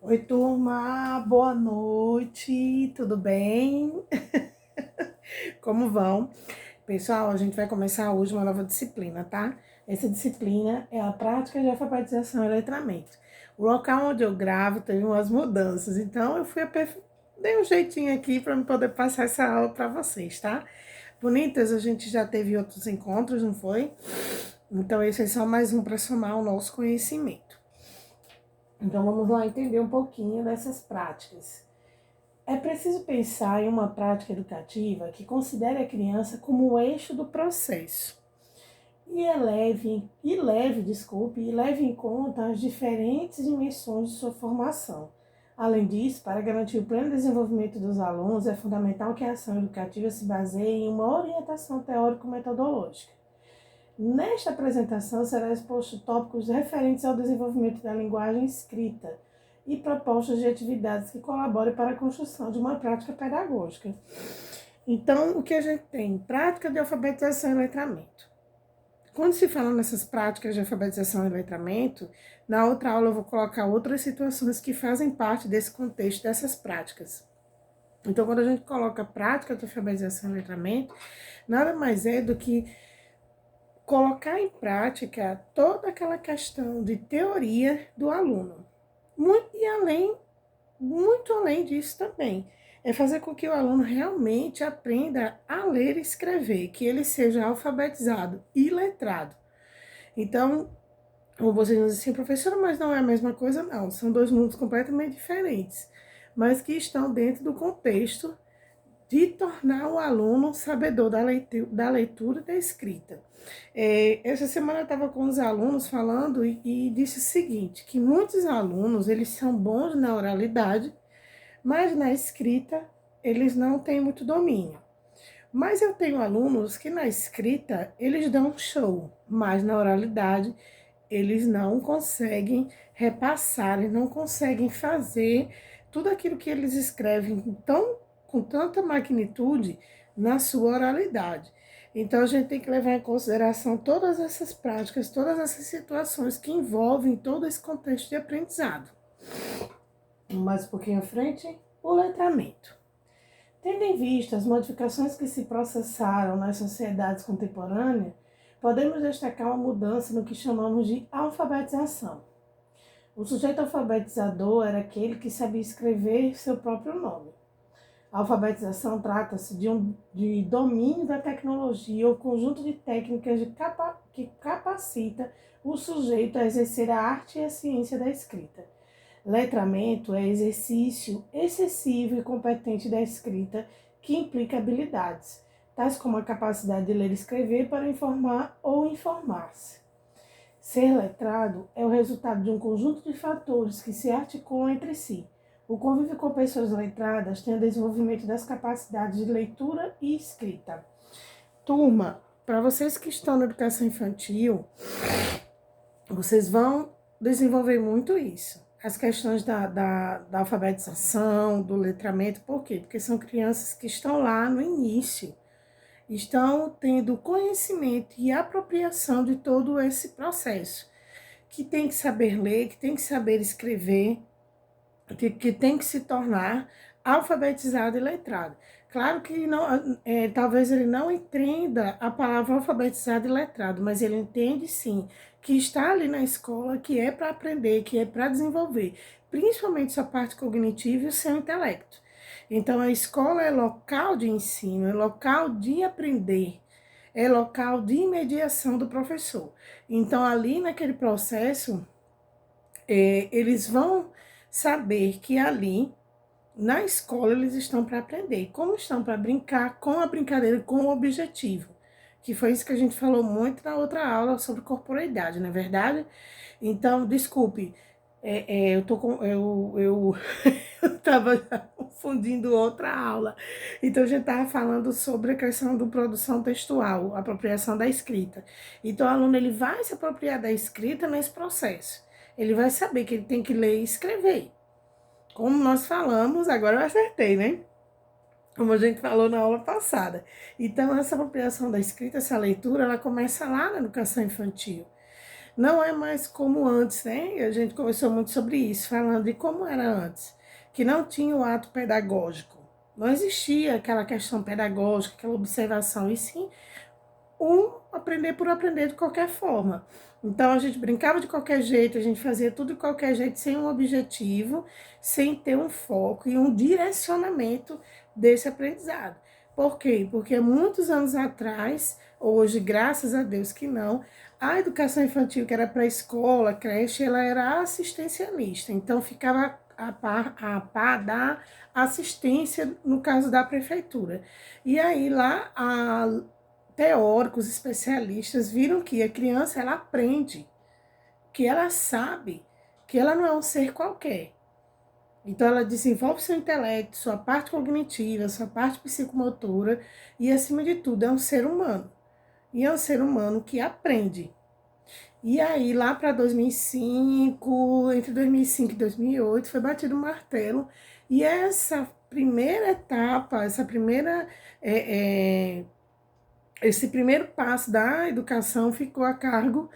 Oi, turma, boa noite, tudo bem? Como vão? Pessoal, a gente vai começar hoje uma nova disciplina, tá? Essa disciplina é a prática de alfabetização e letramento. O local onde eu gravo teve umas mudanças, então eu dei um jeitinho aqui para poder passar essa aula para vocês, tá? Bonitas, a gente já teve outros encontros, não foi? Então esse é só mais um para somar o nosso conhecimento. Então vamos lá entender um pouquinho dessas práticas. É preciso pensar em uma prática educativa que considere a criança como o eixo do processo e leve em conta as diferentes dimensões de sua formação. Além disso, para garantir o pleno desenvolvimento dos alunos, é fundamental que a ação educativa se baseie em uma orientação teórico-metodológica. Nesta apresentação será exposto tópicos referentes ao desenvolvimento da linguagem escrita e propostas de atividades que colaborem para a construção de uma prática pedagógica. Então, o que a gente tem? Prática de alfabetização e letramento. Quando se fala nessas práticas de alfabetização e letramento, na outra aula eu vou colocar outras situações que fazem parte desse contexto dessas práticas. Então, quando a gente coloca prática de alfabetização e letramento, nada mais é do que colocar em prática toda aquela questão de teoria do aluno. Muito além disso também, é fazer com que o aluno realmente aprenda a ler e escrever, que ele seja alfabetizado e letrado. Então, como vocês dizem assim, professora, mas não é a mesma coisa, não. São dois mundos completamente diferentes, mas que estão dentro do contexto de tornar o aluno sabedor da leitura e da escrita. Essa semana eu estava com os alunos falando e disse o seguinte, que muitos alunos, eles são bons na oralidade, mas na escrita eles não têm muito domínio. Mas eu tenho alunos que na escrita eles dão um show, mas na oralidade eles não conseguem repassar, eles não conseguem fazer tudo aquilo que eles escrevem com tanta magnitude na sua oralidade. Então a gente tem que levar em consideração todas essas práticas, todas essas situações que envolvem todo esse contexto de aprendizado. Mais um pouquinho à frente, o letramento. Tendo em vista as modificações que se processaram nas sociedades contemporâneas, podemos destacar uma mudança no que chamamos de alfabetização. O sujeito alfabetizador era aquele que sabia escrever seu próprio nome. A alfabetização trata-se de domínio da tecnologia ou conjunto de técnicas que capacita o sujeito a exercer a arte e a ciência da escrita. Letramento é exercício excessivo e competente da escrita que implica habilidades, tais como a capacidade de ler e escrever para informar ou informar-se. Ser letrado é o resultado de um conjunto de fatores que se articulam entre si. O convívio com pessoas letradas tem o desenvolvimento das capacidades de leitura e escrita. Turma, para vocês que estão na educação infantil, vocês vão desenvolver muito isso. As questões da alfabetização, do letramento, por quê? Porque são crianças que estão lá no início, estão tendo conhecimento e apropriação de todo esse processo, que tem que saber ler, que tem que saber escrever, que tem que se tornar alfabetizado e letrado. Claro que não, talvez ele não entenda a palavra alfabetizado e letrado, mas ele entende sim que está ali na escola, que é para aprender, que é para desenvolver, principalmente sua parte cognitiva e o seu intelecto. Então a escola é local de ensino, é local de aprender, é local de mediação do professor. Então ali naquele processo, eles vão saber que ali na escola eles estão para aprender, como estão para brincar com a brincadeira, com o objetivo, que foi isso que a gente falou muito na outra aula sobre corporeidade, não é verdade? Então, desculpe, eu tô com, eu eu tava confundindo outra aula. Então, a gente tava falando sobre a questão do produção textual, apropriação da escrita. Então, o aluno ele vai se apropriar da escrita nesse processo. Ele vai saber que ele tem que ler e escrever. Como nós falamos, agora eu acertei, né? Como a gente falou na aula passada. Então, essa apropriação da escrita, essa leitura, ela começa lá na educação infantil. Não é mais como antes, né? E a gente conversou muito sobre isso, falando de como era antes, que não tinha o ato pedagógico. Não existia aquela questão pedagógica, aquela observação, e sim aprender por aprender de qualquer forma. Então a gente brincava de qualquer jeito, a gente fazia tudo de qualquer jeito, sem um objetivo, sem ter um foco e um direcionamento desse aprendizado. Por quê? Porque muitos anos atrás, hoje, graças a Deus que não, a educação infantil, que era para escola, creche, ela era assistencialista. Então ficava a par da assistência, no caso da prefeitura. E aí lá teóricos, especialistas viram que a criança ela aprende, que ela sabe, que ela não é um ser qualquer. Então ela desenvolve seu intelecto, sua parte cognitiva, sua parte psicomotora e acima de tudo é um ser humano. E é um ser humano que aprende. E aí lá para 2005, entre 2005 e 2008 foi batido o martelo e essa primeira etapa, esse primeiro passo da educação ficou a cargo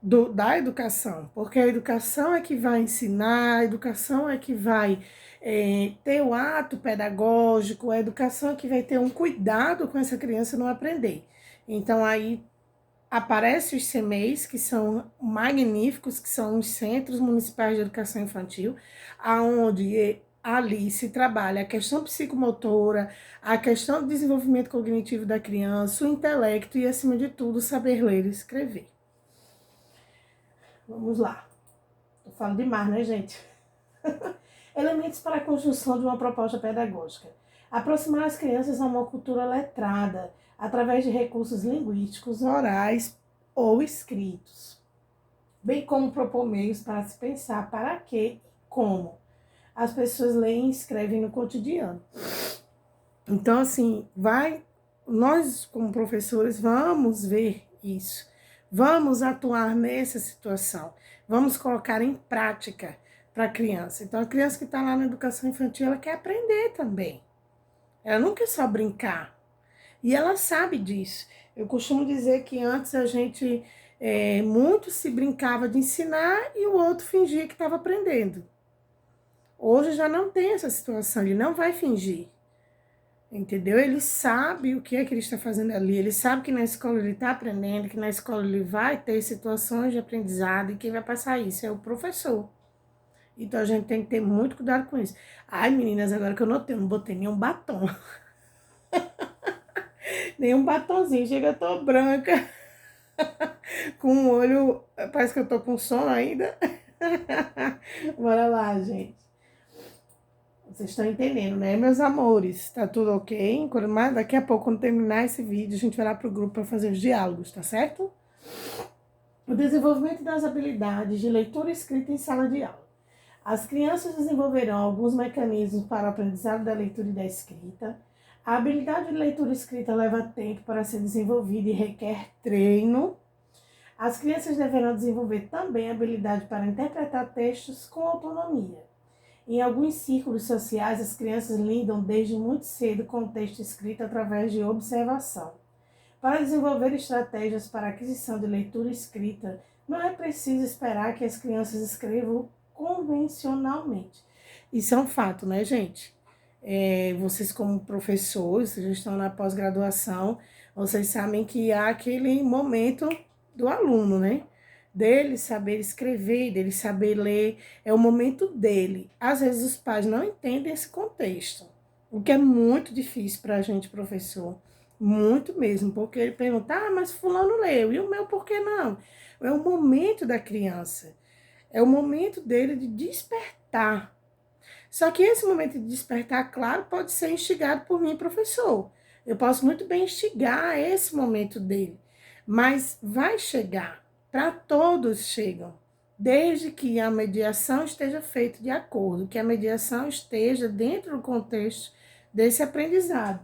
da educação, porque a educação é que vai ensinar, a educação é que vai ter o ato pedagógico, a educação é que vai ter um cuidado com essa criança não aprender. Então aí aparecem os CMEIs, que são magníficos, que são os Centros Municipais de Educação Infantil, aonde ali se trabalha a questão psicomotora, a questão do desenvolvimento cognitivo da criança, o intelecto e, acima de tudo, saber ler e escrever. Vamos lá. Eu falo demais, né, gente? Elementos para a construção de uma proposta pedagógica. Aproximar as crianças a uma cultura letrada, através de recursos linguísticos, orais ou escritos, bem como propor meios para se pensar para que e como as pessoas leem e escrevem no cotidiano. Então, assim, nós como professores vamos ver isso, vamos atuar nessa situação, vamos colocar em prática para a criança. Então, a criança que está lá na educação infantil, ela quer aprender também. Ela não quer só brincar. E ela sabe disso. Eu costumo dizer que antes a gente muito se brincava de ensinar e o outro fingia que estava aprendendo. Hoje já não tem essa situação, ele não vai fingir. Entendeu? Ele sabe o que é que ele está fazendo ali, ele sabe que na escola ele está aprendendo, que na escola ele vai ter situações de aprendizado e quem vai passar isso é o professor. Então a gente tem que ter muito cuidado com isso. Ai, meninas, agora que eu notei, eu não botei nenhum batom. Nenhum batonzinho, chega, eu tô branca. Com o olho, parece que eu tô com sono ainda. Bora lá, gente. Vocês estão entendendo, né, meus amores? Tá tudo ok? Mas daqui a pouco, quando terminar esse vídeo, a gente vai lá pro grupo para fazer os diálogos, tá certo? O desenvolvimento das habilidades de leitura e escrita em sala de aula. As crianças desenvolverão alguns mecanismos para o aprendizado da leitura e da escrita. A habilidade de leitura e escrita leva tempo para ser desenvolvida e requer treino. As crianças deverão desenvolver também a habilidade para interpretar textos com autonomia. Em alguns círculos sociais, as crianças lidam desde muito cedo com o texto escrito através de observação. Para desenvolver estratégias para a aquisição de leitura escrita, não é preciso esperar que as crianças escrevam convencionalmente. Isso é um fato, né, gente? Vocês como professores, vocês já estão na pós-graduação, vocês sabem que há aquele momento do aluno, né? Dele saber escrever, dele saber ler, é o momento dele. Às vezes os pais não entendem esse contexto, o que é muito difícil para a gente, professor, muito mesmo, porque ele pergunta, mas fulano leu, e o meu por que não? É o momento da criança, é o momento dele de despertar. Só que esse momento de despertar, claro, pode ser instigado por mim, professor. Eu posso muito bem instigar esse momento dele, mas vai chegar. Para todos chegam, desde que a mediação esteja feita de acordo, que a mediação esteja dentro do contexto desse aprendizado.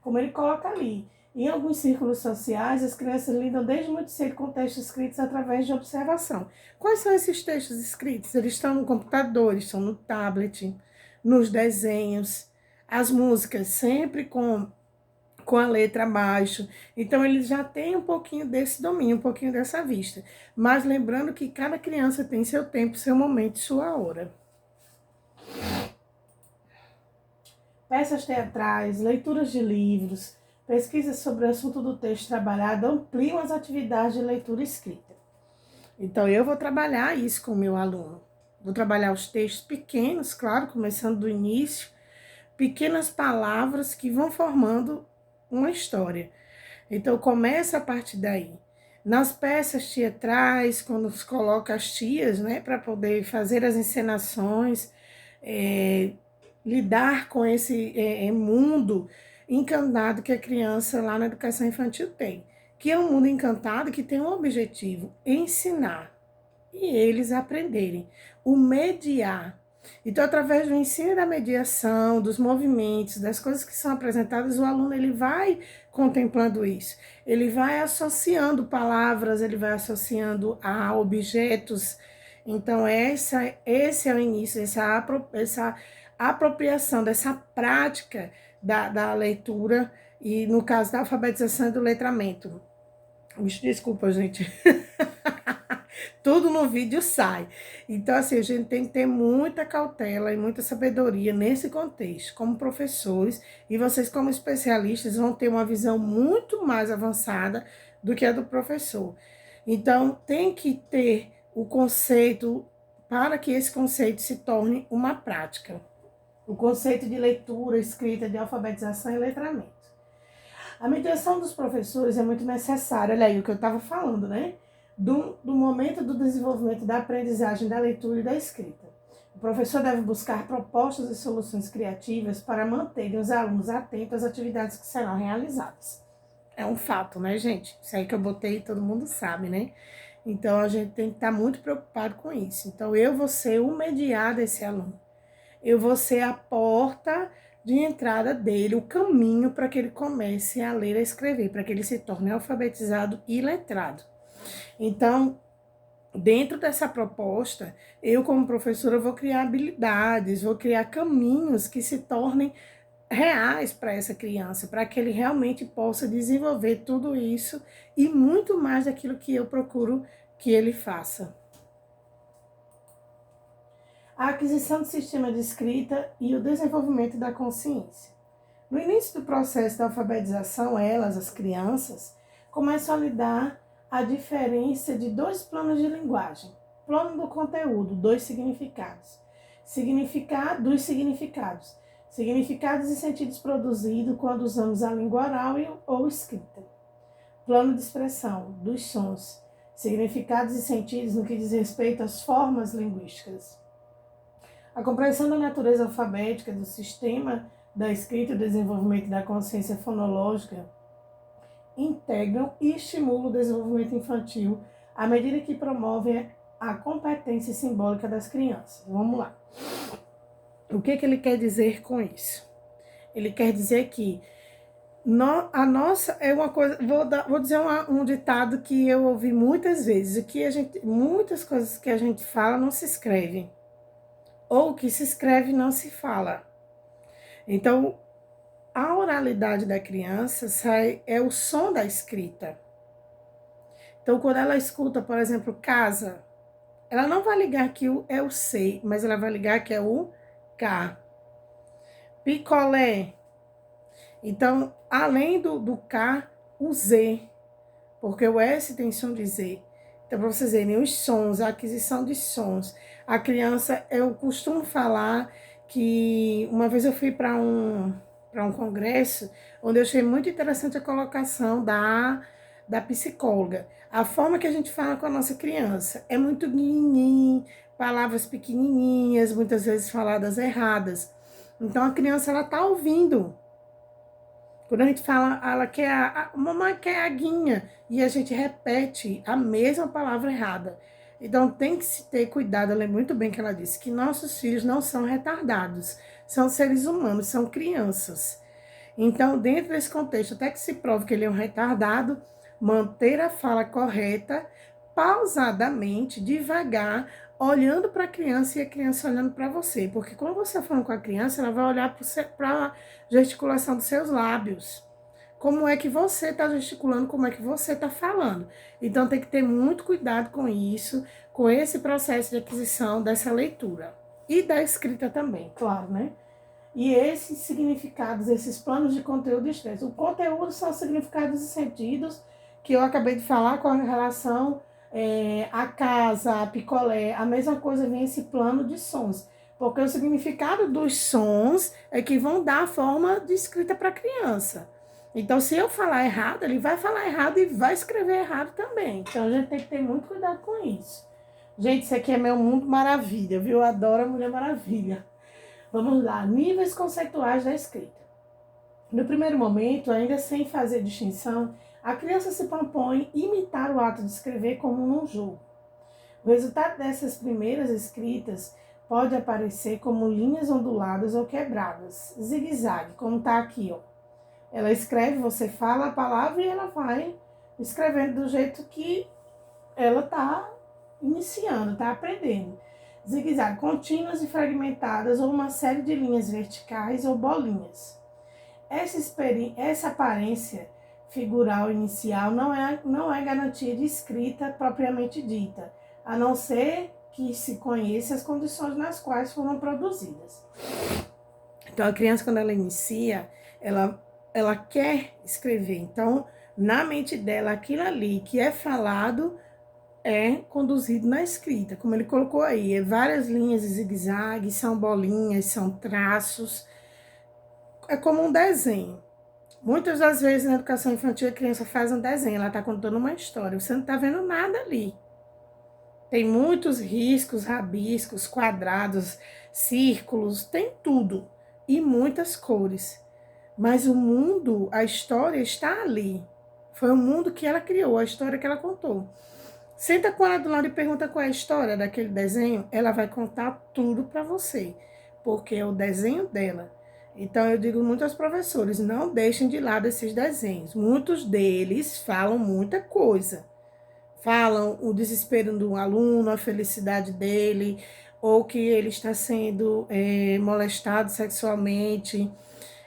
Como ele coloca ali, em alguns círculos sociais, as crianças lidam desde muito cedo com textos escritos através de observação. Quais são esses textos escritos? Eles estão no computador, estão no tablet, nos desenhos, as músicas sempre com com a letra abaixo. Então, ele já tem um pouquinho desse domínio, um pouquinho dessa vista. Mas lembrando que cada criança tem seu tempo, seu momento, sua hora. Peças teatrais, leituras de livros, pesquisas sobre o assunto do texto trabalhado ampliam as atividades de leitura escrita. Então, eu vou trabalhar isso com o meu aluno. Vou trabalhar os textos pequenos, claro, começando do início, pequenas palavras que vão formando uma história. Então, começa a partir daí. Nas peças teatrais, quando se coloca as tias, né, para poder fazer as encenações, lidar com esse mundo encantado que a criança lá na educação infantil tem. Que é um mundo encantado que tem um objetivo, ensinar e eles aprenderem, o mediar. Então, através do ensino e da mediação, dos movimentos, das coisas que são apresentadas, o aluno ele vai contemplando isso. Ele vai associando palavras, ele vai associando a objetos. Então, esse é o início, essa apropriação dessa prática da leitura e, no caso da alfabetização e do letramento. Desculpa, gente. Tudo no vídeo sai. Então, assim, a gente tem que ter muita cautela e muita sabedoria nesse contexto. Como professores, e vocês como especialistas vão ter uma visão muito mais avançada do que a do professor. Então, tem que ter o conceito, para que esse conceito se torne uma prática. O conceito de leitura, escrita, de alfabetização e letramento. A mediação dos professores é muito necessária. Olha aí o que eu estava falando, né? Do momento do desenvolvimento da aprendizagem da leitura e da escrita. O professor deve buscar propostas e soluções criativas para manterem os alunos atentos às atividades que serão realizadas. É um fato, né, gente? Isso aí que eu botei, todo mundo sabe, né? Então, a gente tem que estar muito preocupado com isso. Então, eu vou ser o mediar desse aluno. Eu vou ser a porta de entrada dele, o caminho para que ele comece a ler e a escrever, para que ele se torne alfabetizado e letrado. Então, dentro dessa proposta, eu como professora vou criar habilidades, vou criar caminhos que se tornem reais para essa criança, para que ele realmente possa desenvolver tudo isso e muito mais daquilo que eu procuro que ele faça. A aquisição do sistema de escrita e o desenvolvimento da consciência. No início do processo da alfabetização, elas, as crianças, começam a lidar a diferença de dois planos de linguagem. Plano do conteúdo, dois significados. Significado dos significados. Significados e sentidos produzidos quando usamos a língua oral ou escrita. Plano de expressão, dos sons. Significados e sentidos no que diz respeito às formas linguísticas. A compreensão da natureza alfabética do sistema da escrita e do desenvolvimento da consciência fonológica integram e estimulam o desenvolvimento infantil à medida que promovem a competência simbólica das crianças. Vamos lá. O que ele quer dizer com isso? Ele quer dizer que a nossa é uma coisa. Vou dizer um ditado que eu ouvi muitas vezes: muitas coisas que a gente fala não se escrevem, ou que se escreve não se fala. Então, a oralidade da criança é o som da escrita. Então, quando ela escuta, por exemplo, casa, ela não vai ligar que é o C, mas ela vai ligar que é o K. Picolé. Então, além do K, o Z, porque o S tem som de Z. Então, para vocês verem, os sons, a aquisição de sons. A criança, eu costumo falar que uma vez eu fui para um congresso, onde eu achei muito interessante a colocação da psicóloga. A forma que a gente fala com a nossa criança é muito guinhim, palavras pequenininhas, muitas vezes faladas erradas. Então, a criança, ela tá ouvindo. Quando a gente fala, ela quer a mamãe quer a aguinha, e a gente repete a mesma palavra errada. Então, tem que se ter cuidado. Eu lembro muito bem que ela disse que nossos filhos não são retardados, são seres humanos, são crianças. Então, dentro desse contexto, até que se prove que ele é um retardado, manter a fala correta, pausadamente, devagar, olhando para a criança e a criança olhando para você. Porque quando você está falando com a criança, ela vai olhar para a gesticulação dos seus lábios. como é que você está gesticulando, como é que você está falando. Então, tem que ter muito cuidado com isso, com esse processo de aquisição dessa leitura. E da escrita também, claro, né? E esses significados, esses planos de conteúdo extenso. O conteúdo são significados e sentidos que eu acabei de falar com relação à casa, a picolé. A mesma coisa vem esse plano de sons. Porque o significado dos sons é que vão dar a forma de escrita para a criança. Então, se eu falar errado, ele vai falar errado e vai escrever errado também. Então, a gente tem que ter muito cuidado com isso. Gente, isso aqui é meu mundo maravilha, viu? Eu adoro a Mulher Maravilha. Vamos lá, níveis conceituais da escrita. No primeiro momento, ainda sem fazer distinção, a criança se propõe imitar o ato de escrever como num jogo. O resultado dessas primeiras escritas pode aparecer como linhas onduladas ou quebradas, zigue-zague, como está aqui, ó. Ela escreve, você fala a palavra e ela vai escrevendo do jeito que ela está iniciando, está aprendendo. Zigue-zague, contínuas e fragmentadas ou uma série de linhas verticais ou bolinhas. Essa aparência figural inicial não é garantia de escrita propriamente dita, a não ser que se conheça as condições nas quais foram produzidas. Então, a criança, quando ela inicia, ela quer escrever. Então, na mente dela, aquilo ali que é falado é conduzido na escrita, como ele colocou aí, várias linhas de zigue-zague, são bolinhas, são traços, é como um desenho. Muitas das vezes na educação infantil a criança faz um desenho, ela está contando uma história, você não está vendo nada ali. Tem muitos riscos, rabiscos, quadrados, círculos, tem tudo e muitas cores. Mas o mundo, a história está ali. Foi o mundo que ela criou, a história que ela contou. Senta com ela do lado e pergunta qual é a história daquele desenho, ela vai contar tudo para você, porque é o desenho dela. Então eu digo muito aos professores, não deixem de lado esses desenhos. Muitos deles falam muita coisa. Falam o desespero do aluno, a felicidade dele, ou que ele está sendo molestado sexualmente,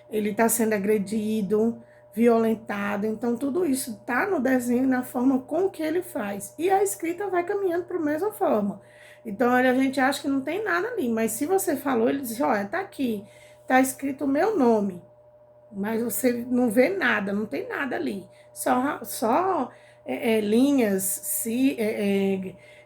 ele está sendo agredido, violentado. Então, tudo isso está no desenho, na forma com que ele faz. E a escrita vai caminhando para a mesma forma. Então, a gente acha que não tem nada ali, mas se você falou, ele diz, olha, tá aqui, tá escrito o meu nome, mas você não vê nada, não tem nada ali. Só linhas,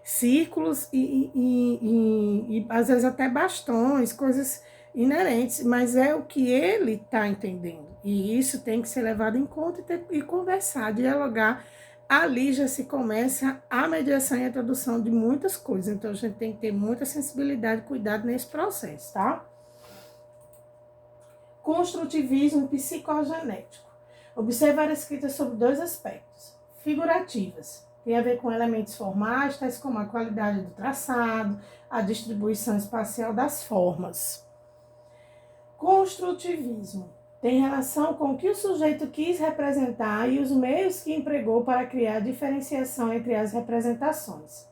círculos e às vezes até bastões, coisas inerentes, mas é o que ele está entendendo. E isso tem que ser levado em conta e conversar, dialogar. Ali já se começa a mediação e a tradução de muitas coisas. Então, a gente tem que ter muita sensibilidade e cuidado nesse processo, tá? Construtivismo psicogenético. Observar a escrita sobre dois aspectos. Figurativas. Tem a ver com elementos formais, tais como a qualidade do traçado, a distribuição espacial das formas. Construtivismo tem relação com o que o sujeito quis representar e os meios que empregou para criar a diferenciação entre as representações.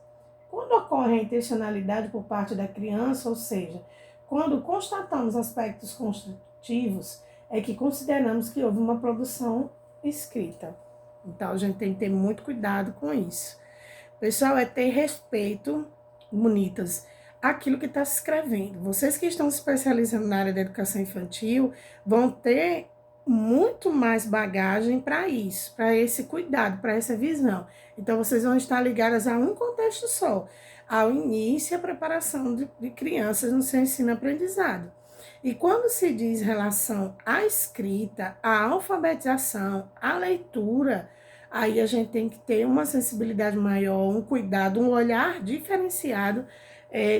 Quando ocorre a intencionalidade por parte da criança, ou seja, quando constatamos aspectos construtivos, é que consideramos que houve uma produção escrita. Então, a gente tem que ter muito cuidado com isso. Pessoal, é ter respeito, bonitas, aquilo que está se escrevendo. Vocês que estão se especializando na área da educação infantil vão ter muito mais bagagem para isso, para esse cuidado, para essa visão. Então, vocês vão estar ligadas a um contexto só, ao início e a preparação de crianças no seu ensino-aprendizado. E quando se diz relação à escrita, à alfabetização, à leitura, aí a gente tem que ter uma sensibilidade maior, um cuidado, um olhar diferenciado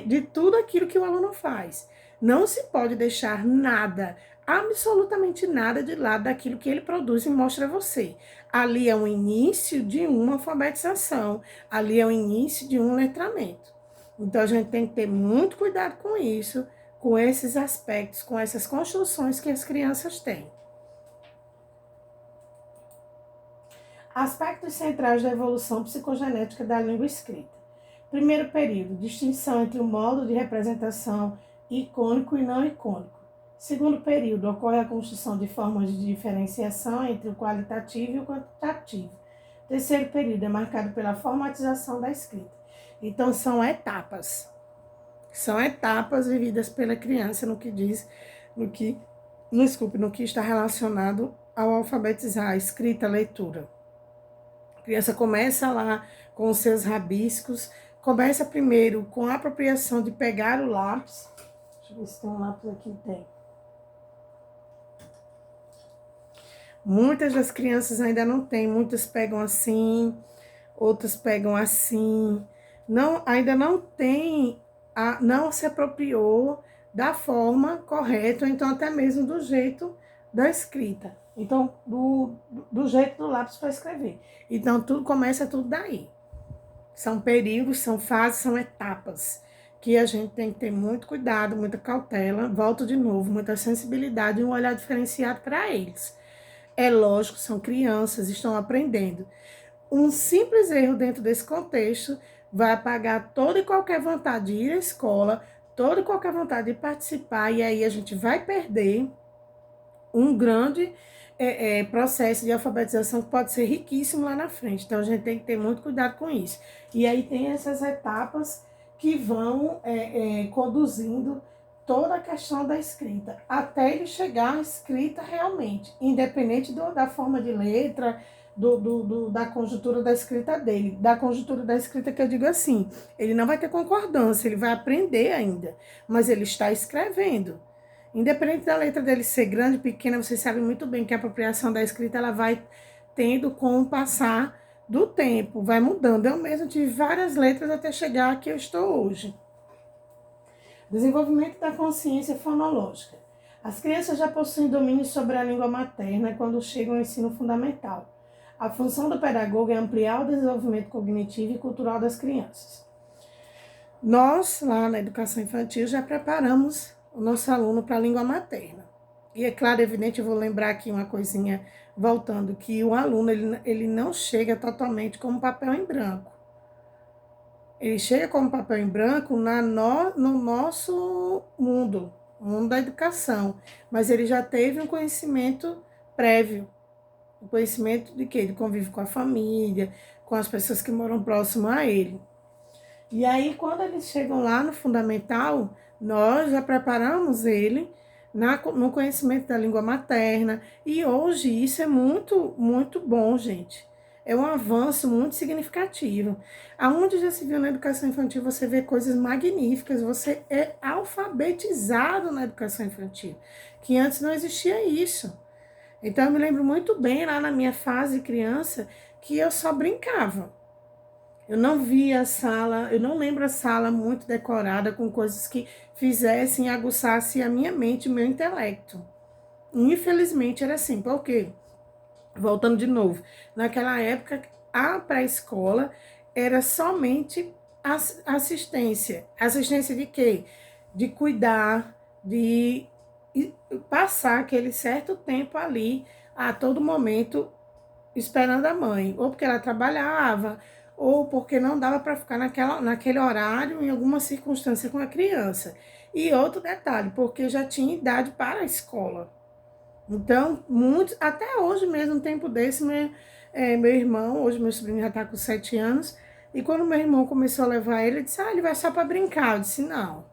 de tudo aquilo que o aluno faz. Não se pode deixar nada, absolutamente nada de lado daquilo que ele produz e mostra a você. Ali é o início de uma alfabetização, ali é o início de um letramento. Então, a gente tem que ter muito cuidado com isso, com esses aspectos, com essas construções que as crianças têm. Aspectos centrais da evolução psicogenética da língua escrita. Primeiro período, distinção entre o modo de representação icônico e não icônico. Segundo período, ocorre a construção de formas de diferenciação entre o qualitativo e o quantitativo. Terceiro período é marcado pela formatização da escrita. Então, são etapas. São etapas vividas pela criança no que, no que está relacionado ao alfabetizar, a escrita, a leitura. A criança começa lá com os seus rabiscos, começa primeiro com a apropriação de pegar o lápis. Deixa eu ver se tem um lápis aqui, tem. Muitas das crianças ainda não têm, muitas pegam assim, outras pegam assim. Não, ainda não tem, não se apropriou da forma correta, ou então até mesmo do jeito da escrita. Então, do jeito do lápis para escrever. Então, tudo começa tudo daí. São períodos, são fases, são etapas que a gente tem que ter muito cuidado, muita cautela, volto de novo, muita sensibilidade e um olhar diferenciado para eles. É lógico, são crianças, estão aprendendo. Um simples erro dentro desse contexto vai apagar toda e qualquer vontade de ir à escola, toda e qualquer vontade de participar, e aí a gente vai perder um grande processo de alfabetização que pode ser riquíssimo lá na frente. Então, a gente tem que ter muito cuidado com isso. E aí tem essas etapas que vão conduzindo toda a questão da escrita, até ele chegar à escrita realmente, independente da forma de letra, da conjuntura da escrita dele. Da conjuntura da escrita que eu digo assim, ele não vai ter concordância, ele vai aprender ainda, mas ele está escrevendo. Independente da letra dele ser grande, pequena, vocês sabem muito bem que a apropriação da escrita, ela vai tendo com o passar do tempo, vai mudando. Eu mesmo tive várias letras até chegar aqui eu estou hoje. Desenvolvimento da consciência fonológica. As crianças já possuem domínio sobre a língua materna quando chegam ao ensino fundamental. A função do pedagogo é ampliar o desenvolvimento cognitivo e cultural das crianças. Nós, lá na educação infantil, já preparamos o nosso aluno para a língua materna. E é claro, evidente, eu vou lembrar aqui uma coisinha, voltando, que o aluno ele não chega totalmente como papel em branco. Ele chega como papel em branco no nosso mundo, o mundo da educação, mas ele já teve um conhecimento prévio, o conhecimento de quê? De convívio com a família, com as pessoas que moram próximo a ele. E aí, quando eles chegam lá no fundamental, nós já preparamos ele no conhecimento da língua materna, e hoje isso é muito, muito bom, gente. É um avanço muito significativo. Aonde já se viu na educação infantil, você vê coisas magníficas, você é alfabetizado na educação infantil, que antes não existia isso. Então, eu me lembro muito bem, lá na minha fase criança, que eu só brincava. Eu não via a sala, eu não lembro a sala muito decorada com coisas que fizessem, aguçassem a minha mente e meu intelecto. Infelizmente era assim, por quê? Voltando de novo, naquela época, a pré-escola era somente assistência. Assistência de quê? De cuidar, de passar aquele certo tempo ali, a todo momento, esperando a mãe. Ou porque ela trabalhava, ou porque não dava para ficar naquele horário, em alguma circunstância com a criança. E outro detalhe, porque já tinha idade para a escola. Então, muitos, até hoje mesmo, um tempo desse, meu irmão, hoje meu sobrinho já está com 7 anos, e quando meu irmão começou a levar ele disse, ele vai só para brincar. Eu disse, não,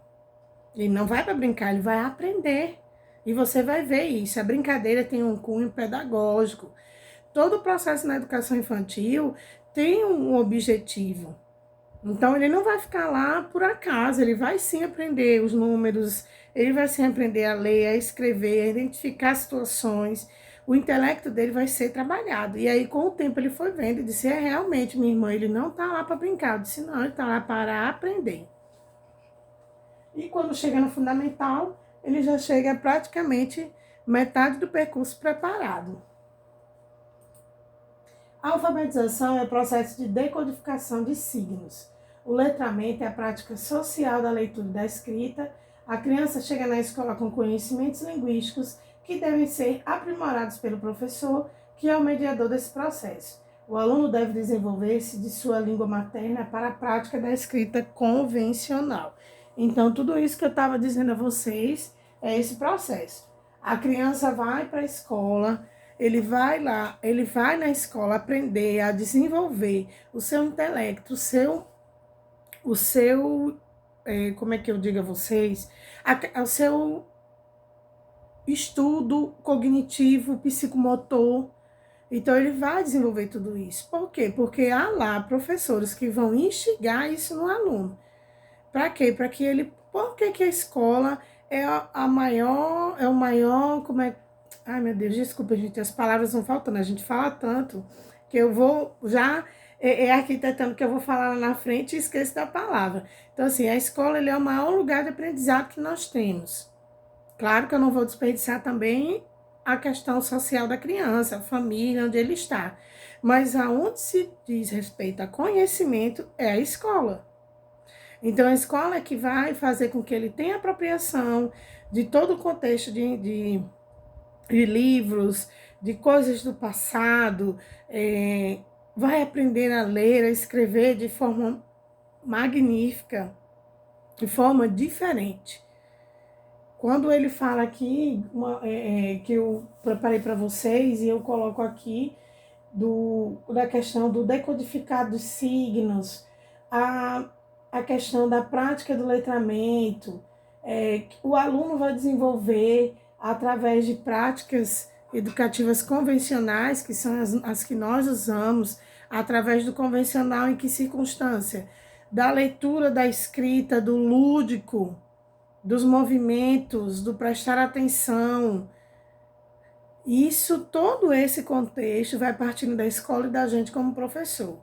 ele não vai para brincar, ele vai aprender. E você vai ver isso, a brincadeira tem um cunho pedagógico. Todo o processo na educação infantil tem um objetivo. Então, ele não vai ficar lá por acaso, ele vai sim aprender os números, ele vai sim aprender a ler, a escrever, a identificar situações. O intelecto dele vai ser trabalhado. E aí, com o tempo, ele foi vendo e disse, realmente, minha irmã, ele não está lá para brincar. Eu disse, não, ele está lá para aprender. E quando chega no fundamental, ele já chega praticamente metade do percurso preparado. A alfabetização é o processo de decodificação de signos. O letramento é a prática social da leitura e da escrita. A criança chega na escola com conhecimentos linguísticos que devem ser aprimorados pelo professor, que é o mediador desse processo. O aluno deve desenvolver-se de sua língua materna para a prática da escrita convencional. Então, tudo isso que eu estava dizendo a vocês é esse processo. A criança vai para a escola, ele vai lá, ele vai na escola aprender a desenvolver o seu intelecto, como é que eu digo a vocês, o seu estudo cognitivo, psicomotor. Então, ele vai desenvolver tudo isso. Por quê? Porque há lá professores que vão instigar isso no aluno. Para quê? Para que ele... Por que que a escola é a maior... É o maior... Como é... Ai, meu Deus, desculpa, gente. As palavras vão faltando. A gente fala tanto que eu vou já... arquitetando que eu vou falar lá na frente e esqueço da palavra. Então, assim, a escola ele é o maior lugar de aprendizado que nós temos. Claro que eu não vou desperdiçar também a questão social da criança, a família, onde ele está. Mas aonde se diz respeito a conhecimento é a escola. Então, a escola é que vai fazer com que ele tenha apropriação de todo o contexto de livros, de coisas do passado, vai aprender a ler, a escrever de forma magnífica, de forma diferente. Quando ele fala aqui, que eu preparei para vocês e eu coloco aqui, da questão do decodificado dos signos, a questão da prática do letramento, o aluno vai desenvolver através de práticas educativas convencionais, que são as que nós usamos, através do convencional em que circunstância? Da leitura, da escrita, do lúdico, dos movimentos, do prestar atenção. Isso, todo esse contexto vai partindo da escola e da gente como professor.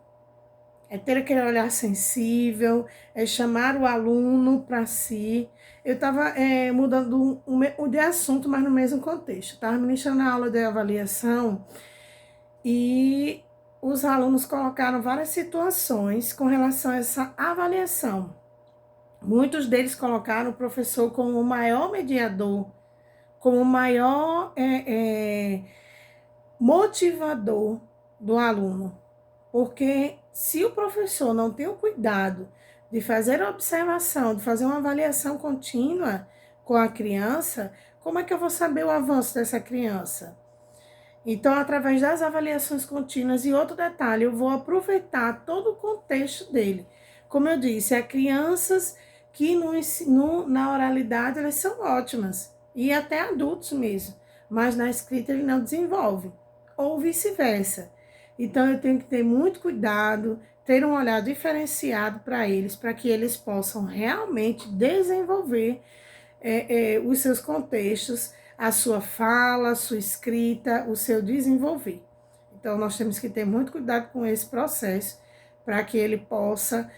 É ter aquele olhar sensível, é chamar o aluno para si. Eu estava mudando de assunto, mas no mesmo contexto. Estava ministrando a aula de avaliação e os alunos colocaram várias situações com relação a essa avaliação. Muitos deles colocaram o professor como o maior mediador, como o maior motivador do aluno. Porque se o professor não tem o cuidado de fazer a observação, de fazer uma avaliação contínua com a criança, como é que eu vou saber o avanço dessa criança? Então, através das avaliações contínuas, e outro detalhe, eu vou aproveitar todo o contexto dele. Como eu disse, há crianças que na oralidade elas são ótimas, e até adultos mesmo, mas na escrita ele não desenvolve, ou vice-versa. Então eu tenho que ter muito cuidado, ter um olhar diferenciado para eles, para que eles possam realmente desenvolver os seus contextos, a sua fala, a sua escrita, o seu desenvolver. Então nós temos que ter muito cuidado com esse processo, para que ele possa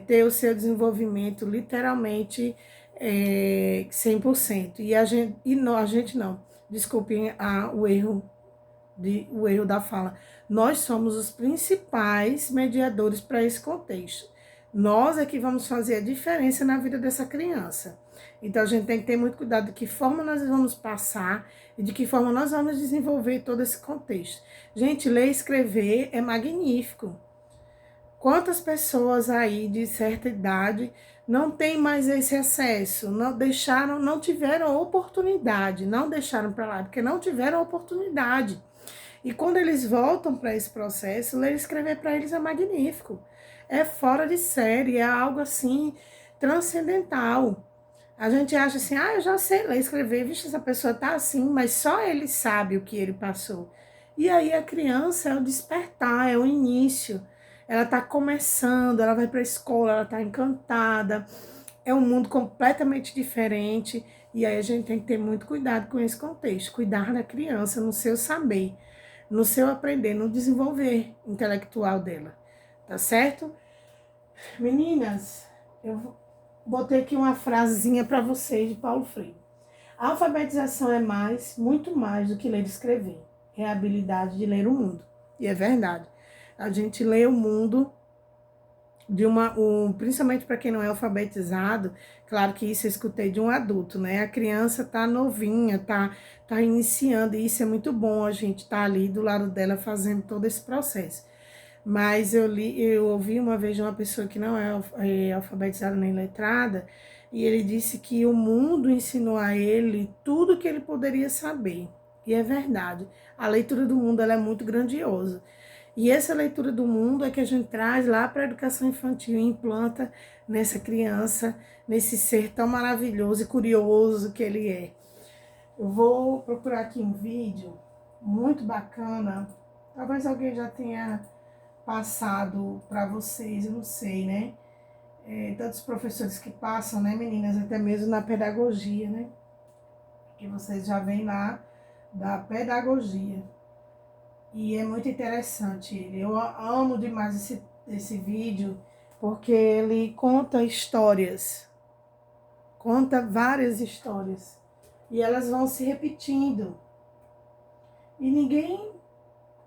ter o seu desenvolvimento literalmente 100%. E a gente não, desculpem o erro da fala. Nós somos os principais mediadores para esse contexto. Nós é que vamos fazer a diferença na vida dessa criança. Então a gente tem que ter muito cuidado de que forma nós vamos passar e de que forma nós vamos desenvolver todo esse contexto. Gente, ler e escrever é magnífico. Quantas pessoas aí de certa idade não têm mais esse acesso, não tiveram oportunidade, não deixaram para lá, porque não tiveram oportunidade. E quando eles voltam para esse processo, ler e escrever para eles é magnífico. É fora de série, é algo assim transcendental. A gente acha assim, eu já sei ler e escrever, vixe, essa pessoa tá assim, mas só ele sabe o que ele passou. E aí a criança é o despertar, é o início. Ela está começando, ela vai para a escola, ela está encantada, é um mundo completamente diferente, e aí a gente tem que ter muito cuidado com esse contexto, cuidar da criança no seu saber, no seu aprender, no desenvolver intelectual dela, tá certo? Meninas, eu botei aqui uma frasezinha para vocês de Paulo Freire. A alfabetização é muito mais do que ler e escrever, é a habilidade de ler o mundo, e é verdade. A gente lê o mundo principalmente para quem não é alfabetizado, claro que isso eu escutei de um adulto, né? A criança tá novinha, tá iniciando, e isso é muito bom, a gente tá ali do lado dela fazendo todo esse processo. Mas eu ouvi uma vez de uma pessoa que não é alfabetizada nem letrada, E ele disse que o mundo ensinou a ele tudo que ele poderia saber. E é verdade. A leitura do mundo ela é muito grandiosa. E essa leitura do mundo é que a gente traz lá para a educação infantil e implanta nessa criança, nesse ser tão maravilhoso e curioso que ele é. Eu vou procurar aqui um vídeo muito bacana. Talvez alguém já tenha passado para vocês, eu não sei, né? Tantos professores que passam, né, meninas, até mesmo na pedagogia, né? Que vocês já vêm lá da pedagogia. E é muito interessante ele. Eu amo demais esse vídeo, porque ele conta várias histórias. E elas vão se repetindo. E ninguém,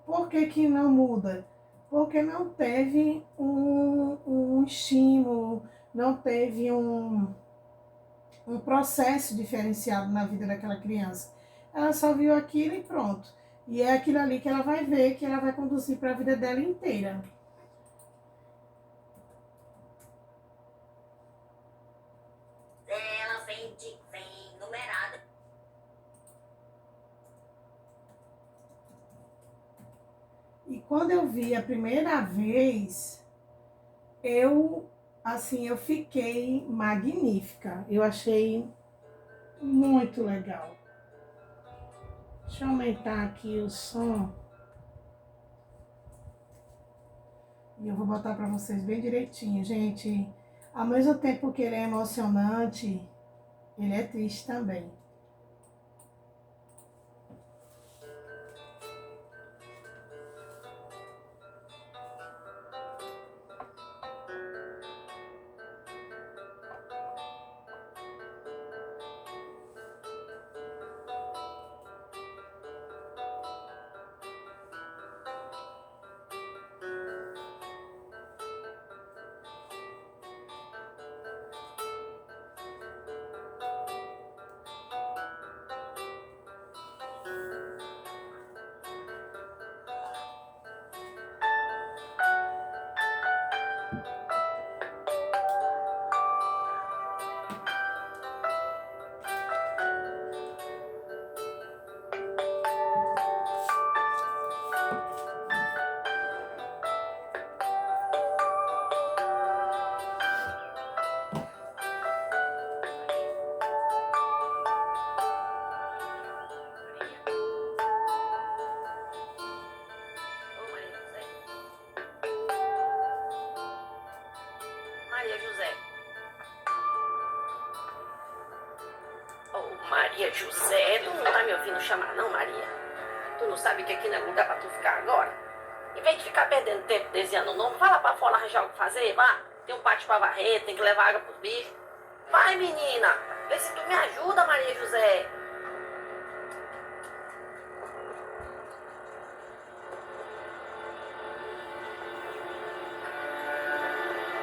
por que que não muda? Porque não teve um estímulo, não teve um processo diferenciado na vida daquela criança. Ela só viu aquilo e pronto. E é aquilo ali que ela vai ver, que ela vai conduzir para a vida dela inteira. Ela vem numerada. E quando eu vi a primeira vez, eu fiquei magnífica. Eu achei muito legal. Deixa eu aumentar aqui o som. E eu vou botar para vocês bem direitinho, gente. Ao mesmo tempo que ele é emocionante, ele é triste também. Maria José. Oh, Maria José, tu não tá me ouvindo chamar, não, Maria? Tu não sabe que aqui não é lugar pra tu ficar agora? Em vez de ficar perdendo tempo desenhando nome, vai lá pra fora arranjar o que fazer, vá. Tem um pátio pra varrer, tem que levar água pros bichos. Vai, menina, vê se tu me ajuda, Maria José.